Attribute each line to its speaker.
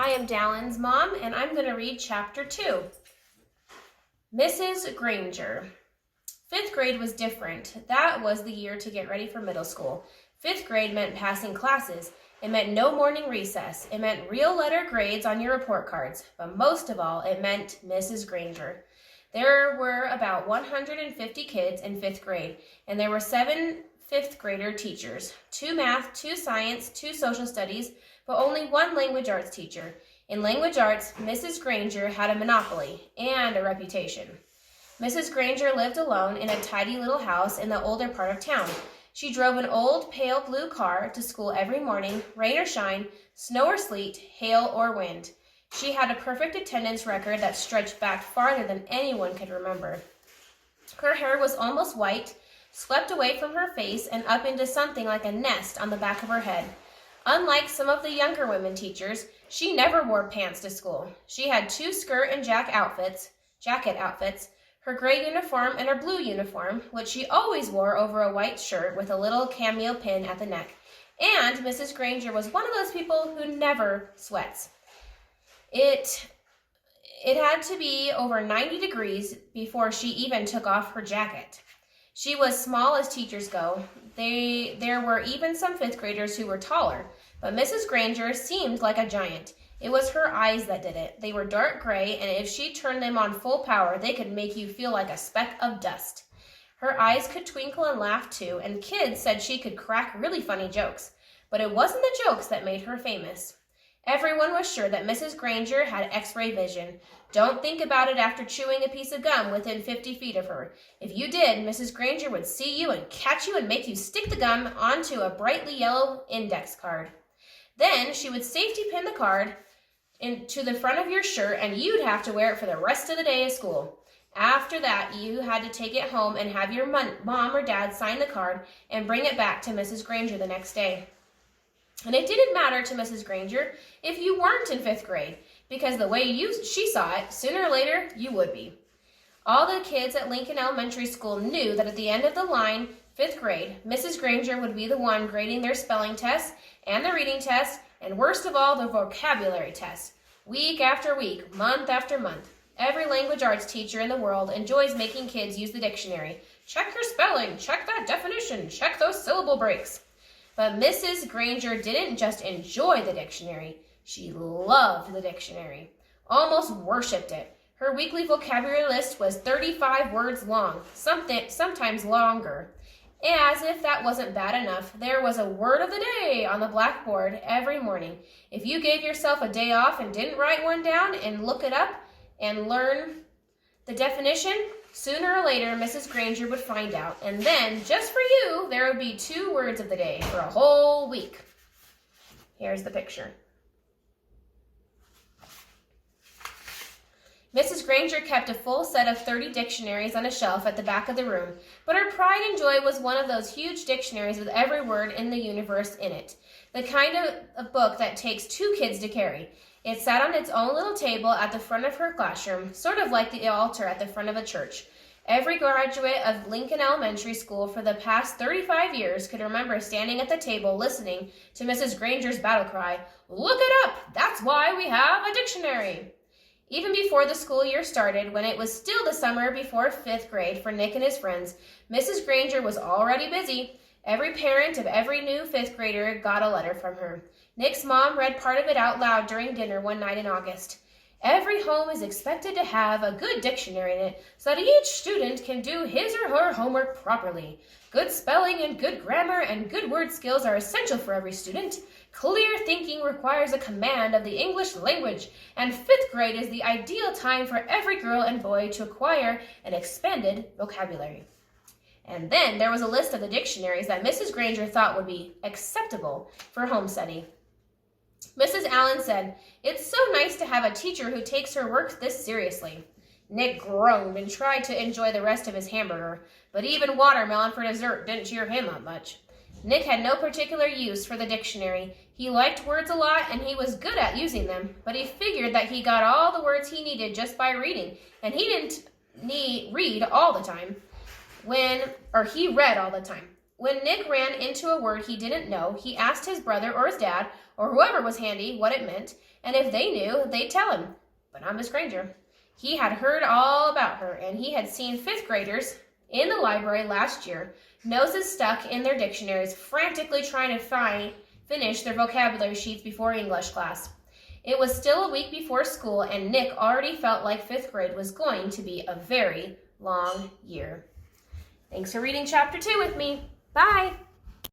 Speaker 1: I am Dallin's mom, and I'm going to read Chapter 2. Mrs. Granger. Fifth grade was different. That was the year to get ready for middle school. Fifth grade meant passing classes. It meant no morning recess. It meant real letter grades on your report cards. But most of all, it meant Mrs. Granger. There were about 150 kids in fifth grade, and there were 7 fifth grader teachers, 2 math, 2 science, 2 social studies, but only 1 language arts teacher. In language arts, Mrs. Granger had a monopoly and a reputation. Mrs. Granger lived alone in a tidy little house in the older part of town. She drove an old pale blue car to school every morning, rain or shine, snow or sleet, hail or wind. She had a perfect attendance record that stretched back farther than anyone could remember. Her hair was almost white, swept away from her face and up into something like a nest on the back of her head. Unlike some of the younger women teachers, she never wore pants to school. She had 2 skirt and jacket outfits, her gray uniform and her blue uniform, which she always wore over a white shirt with a little cameo pin at the neck. And Mrs. Granger was one of those people who never sweats. It had to be over 90 degrees before she even took off her jacket. She was small as teachers go. There were even some fifth graders who were taller, but Mrs. Granger seemed like a giant. It was her eyes that did it. They were dark gray, and if she turned them on full power, they could make you feel like a speck of dust. Her eyes could twinkle and laugh too, and kids said she could crack really funny jokes. But it wasn't the jokes that made her famous. Everyone was sure that Mrs. Granger had X-ray vision. Don't think about it after chewing a piece of gum within 50 feet of her. If you did, Mrs. Granger would see you and catch you and make you stick the gum onto a brightly yellow index card. Then she would safety pin the card into the front of your shirt, and you'd have to wear it for the rest of the day at school. After that, you had to take it home and have your mom or dad sign the card and bring it back to Mrs. Granger the next day. And it didn't matter to Mrs. Granger if you weren't in 5th grade, because the way she saw it, sooner or later, you would be. All the kids at Lincoln Elementary School knew that at the end of the line, 5th grade, Mrs. Granger would be the one grading their spelling tests and the reading tests, and worst of all, the vocabulary tests. Week after week, month after month. Every language arts teacher in the world enjoys making kids use the dictionary. Check your spelling, check that definition, check those syllable breaks. But Mrs. Granger didn't just enjoy the dictionary. She loved the dictionary, almost worshipped it. Her weekly vocabulary list was 35 words long, sometimes longer. As if that wasn't bad enough, there was a word of the day on the blackboard every morning. If you gave yourself a day off and didn't write one down and look it up and learn the definition, sooner or later Mrs. Granger would find out. And then, just for you, there would be 2 words of the day for a whole week. Here's the picture. Mrs. Granger kept a full set of 30 dictionaries on a shelf at the back of the room, but her pride and joy was one of those huge dictionaries with every word in the universe in it, the kind of a book that takes 2 kids to carry. It sat on its own little table at the front of her classroom, sort of like the altar at the front of a church. Every graduate of Lincoln Elementary School for the past 35 years could remember standing at the table listening to Mrs. Granger's battle cry, "Look it up! That's why we have a dictionary!" Even before the school year started, when it was still the summer before 5th grade for Nick and his friends, Mrs. Granger was already busy. Every parent of every new 5th grader got a letter from her. Nick's mom read part of it out loud during dinner one night in August. Every home is expected to have a good dictionary in it so that each student can do his or her homework properly. Good spelling and good grammar and good word skills are essential for every student. Clear thinking requires a command of the English language, and 5th grade is the ideal time for every girl and boy to acquire an expanded vocabulary. And then there was a list of the dictionaries that Mrs. Granger thought would be acceptable for home study. Mrs. Allen said, "It's so nice to have a teacher who takes her work this seriously." Nick groaned and tried to enjoy the rest of his hamburger, but even watermelon for dessert didn't cheer him up much. Nick had no particular use for the dictionary. He liked words a lot and he was good at using them, but he figured that he got all the words he needed just by reading, and he didn't read all the time. He read all the time. When Nick ran into a word he didn't know, he asked his brother or his dad, or whoever was handy, what it meant, and if they knew, they'd tell him. But not Miss Granger. He had heard all about her, and he had seen fifth graders in the library last year, noses stuck in their dictionaries, frantically trying to finish their vocabulary sheets before English class. It was still a week before school, and Nick already felt like fifth grade was going to be a very long year. Thanks for reading chapter 2 with me. Bye!